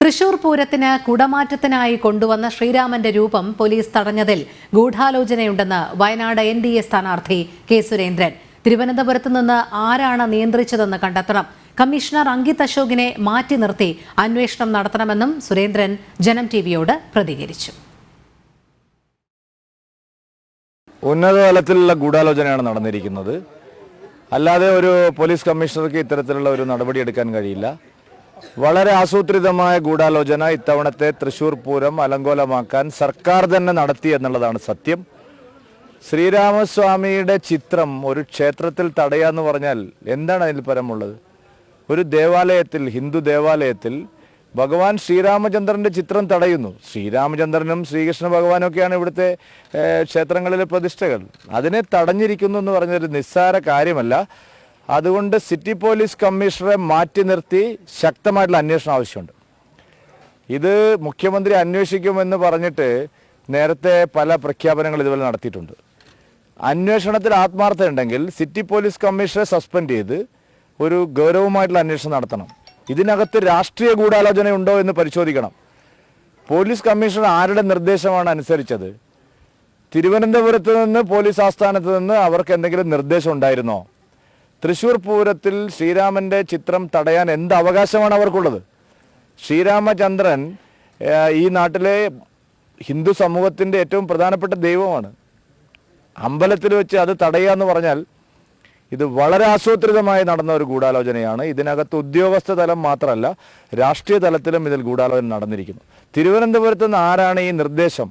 തൃശൂർ പൂരത്തിന് കുടമാറ്റത്തിനായി കൊണ്ടുവന്ന ശ്രീരാമന്റെ രൂപം പോലീസ് തടഞ്ഞതിൽ ഗൂഢാലോചനയുണ്ടെന്ന് വയനാട് NDA സ്ഥാനാർത്ഥി കെ സുരേന്ദ്രൻ. തിരുവനന്തപുരത്ത് നിന്ന് ആരാണ് നിയന്ത്രിച്ചതെന്ന് കണ്ടെത്തണം. കമ്മീഷണർ അങ്കിത് അശോകിനെ മാറ്റി നിർത്തി അന്വേഷണം നടത്തണമെന്നും സുരേന്ദ്രൻ ജനം ടിവിയോട് പ്രതികരിച്ചു. ഉന്നതതലത്തിലുള്ള ഗൂഢാലോചനയാണ് നടന്നിരിക്കുന്നത്. അല്ലാതെ ഒരു പോലീസ് കമ്മീഷണർക്ക് ഇത്തരത്തിലുള്ള ഒരു നടപടി എടുക്കാൻ കഴിയില്ല. വളരെ ആസൂത്രിതമായ ഗൂഢാലോചന ഇത്തവണത്തെ തൃശൂർ പൂരം അലങ്കോലമാക്കാൻ സർക്കാർ തന്നെ നടത്തി എന്നുള്ളതാണ് സത്യം. ശ്രീരാമസ്വാമിയുടെ ചിത്രം ഒരു ക്ഷേത്രത്തിൽ തടയാന്ന് പറഞ്ഞാൽ എന്താണ് അതിൽ പരമുള്ളത്? ഒരു ദേവാലയത്തിൽ, ഹിന്ദു ദേവാലയത്തിൽ ഭഗവാൻ ശ്രീരാമചന്ദ്രൻ്റെ ചിത്രം തടയുന്നു. ശ്രീരാമചന്ദ്രനും ശ്രീകൃഷ്ണ ഭഗവാനും ഒക്കെയാണ് ഇവിടുത്തെ ക്ഷേത്രങ്ങളിലെ പ്രതിഷ്ഠകൾ. അതിനെ തടഞ്ഞിരിക്കുന്നു എന്ന് പറഞ്ഞൊരു നിസ്സാര കാര്യമല്ല. അതുകൊണ്ട് സിറ്റി പോലീസ് കമ്മീഷണറെ മാറ്റി നിർത്തി ശക്തമായിട്ടുള്ള അന്വേഷണം ആവശ്യമുണ്ട്. ഇത് മുഖ്യമന്ത്രി അന്വേഷിക്കുമെന്ന് പറഞ്ഞിട്ട് നേരത്തെ പല പ്രഖ്യാപനങ്ങൾ ഇതുപോലെ നടത്തിയിട്ടുണ്ട്. അന്വേഷണത്തിൽ ആത്മാർത്ഥത ഉണ്ടെങ്കിൽ സിറ്റി പോലീസ് കമ്മീഷണറെ സസ്പെൻഡ് ചെയ്ത് ഒരു ഗൗരവമായിട്ടുള്ള അന്വേഷണം നടത്തണം. ഇതിനകത്ത് രാഷ്ട്രീയ ഗൂഢാലോചന ഉണ്ടോ എന്ന് പരിശോധിക്കണം. പോലീസ് കമ്മീഷണർ ആരുടെ നിർദ്ദേശമാണ് അനുസരിച്ചത്? തിരുവനന്തപുരത്ത് നിന്ന്, പോലീസ് ആസ്ഥാനത്ത് നിന്ന് അവർക്ക് എന്തെങ്കിലും നിർദ്ദേശം ഉണ്ടായിരുന്നോ? തൃശൂർ പൂരത്തിൽ ശ്രീരാമൻ്റെ ചിത്രം തടയാൻ എന്ത് അവകാശമാണ് അവർക്കുള്ളത്? ശ്രീരാമചന്ദ്രൻ ഈ നാട്ടിലെ ഹിന്ദു സമൂഹത്തിൻ്റെ ഏറ്റവും പ്രധാനപ്പെട്ട ദൈവമാണ്. അമ്പലത്തിൽ വെച്ച് അത് തടയുക എന്ന് പറഞ്ഞാൽ ഇത് വളരെ ആസൂത്രിതമായി നടന്ന ഒരു ഗൂഢാലോചനയാണ്. ഇതിനകത്ത് ഉദ്യോഗസ്ഥ തലം മാത്രമല്ല, രാഷ്ട്രീയ തലത്തിലും ഇതിൽ ഗൂഢാലോചന നടന്നിരിക്കുന്നു. തിരുവനന്തപുരത്ത് നിന്ന് ആരാണ് ഈ നിർദ്ദേശം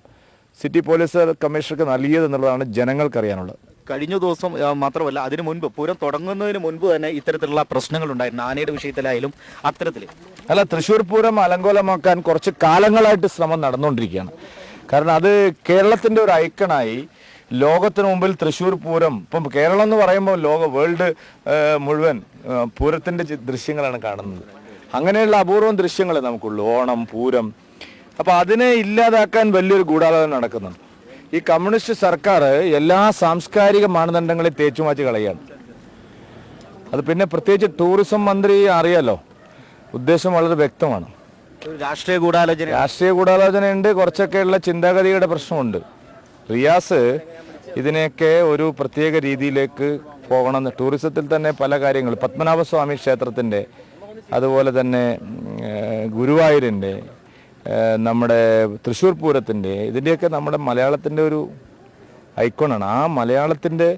സിറ്റി പോലീസ് കമ്മീഷണർക്ക് നൽകിയതെന്നുള്ളതാണ് ജനങ്ങൾക്കറിയാനുള്ളത്. കഴിഞ്ഞ ദിവസം മാത്രമല്ല, അതിനു മുൻപ്, പൂരം തുടങ്ങുന്നതിന് മുൻപ് തന്നെ ഇത്തരത്തിലുള്ള പ്രശ്നങ്ങൾ ഉണ്ടായിരുന്നു. ആനയുടെ വിഷയത്തിലായാലും അത്തരത്തിൽ തൃശ്ശൂർ പൂരം അലങ്കോലമാക്കാൻ കുറച്ച് കാലങ്ങളായിട്ട് ശ്രമം നടന്നുകൊണ്ടിരിക്കുകയാണ്. കാരണം അത് കേരളത്തിൻ്റെ ഒരു ഐക്കണായി ലോകത്തിന് മുമ്പിൽ തൃശ്ശൂർ പൂരം, ഇപ്പം കേരളം എന്ന് പറയുമ്പോൾ വേൾഡ് മുഴുവൻ പൂരത്തിൻ്റെ ദൃശ്യങ്ങളാണ് കാണുന്നത്. അങ്ങനെയുള്ള അപൂർവം ദൃശ്യങ്ങളെ നമുക്കുള്ളൂ, ഓണം, പൂരം. അപ്പോൾ അതിനെ ഇല്ലാതാക്കാൻ വലിയൊരു ഗൂഢാലോചന നടക്കുന്നുണ്ട്. ഈ കമ്മ്യൂണിസ്റ്റ് സർക്കാർ എല്ലാ സാംസ്കാരിക മാനദണ്ഡങ്ങളെയും തേച്ചുമാറ്റി കളയാണ്. അത് പിന്നെ പ്രത്യേകിച്ച് ടൂറിസം മന്ത്രി അറിയാലോ, ഉദ്ദേശം വളരെ വ്യക്തമാണ്. രാഷ്ട്രീയ ഗൂഢാലോചനയുണ്ട്, കുറച്ചൊക്കെയുള്ള ചിന്താഗതിയുടെ പ്രശ്നമുണ്ട്. റിയാസ് ഇതിനെയൊക്കെ ഒരു പ്രത്യേക രീതിയിലേക്ക് പോകണം. ടൂറിസത്തിൽ തന്നെ പല കാര്യങ്ങൾ, പത്മനാഭസ്വാമി ക്ഷേത്രത്തിൻ്റെ, അതുപോലെ തന്നെ ഗുരുവായൂരിൻ്റെ, നമ്മുടെ തൃശ്ശൂർ പൂരത്തിൻ്റെ, ഇതിൻ്റെയൊക്കെ നമ്മുടെ മലയാളത്തിൻ്റെ ഒരു ഐക്കോണാണ്. ആ മലയാളത്തിൻ്റെ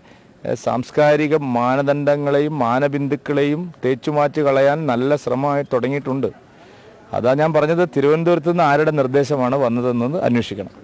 സാംസ്കാരിക മാനദണ്ഡങ്ങളെയും മാനബിന്ദുക്കളെയും തേച്ചുമാറ്റി കളയാൻ നല്ല ശ്രമമായി തുടങ്ങിയിട്ടുണ്ട്. അതാ ഞാൻ പറഞ്ഞത്, തിരുവനന്തപുരത്ത് നിന്ന് ആരുടെ നിർദ്ദേശമാണ് വന്നതെന്നത് അന്വേഷിക്കണം.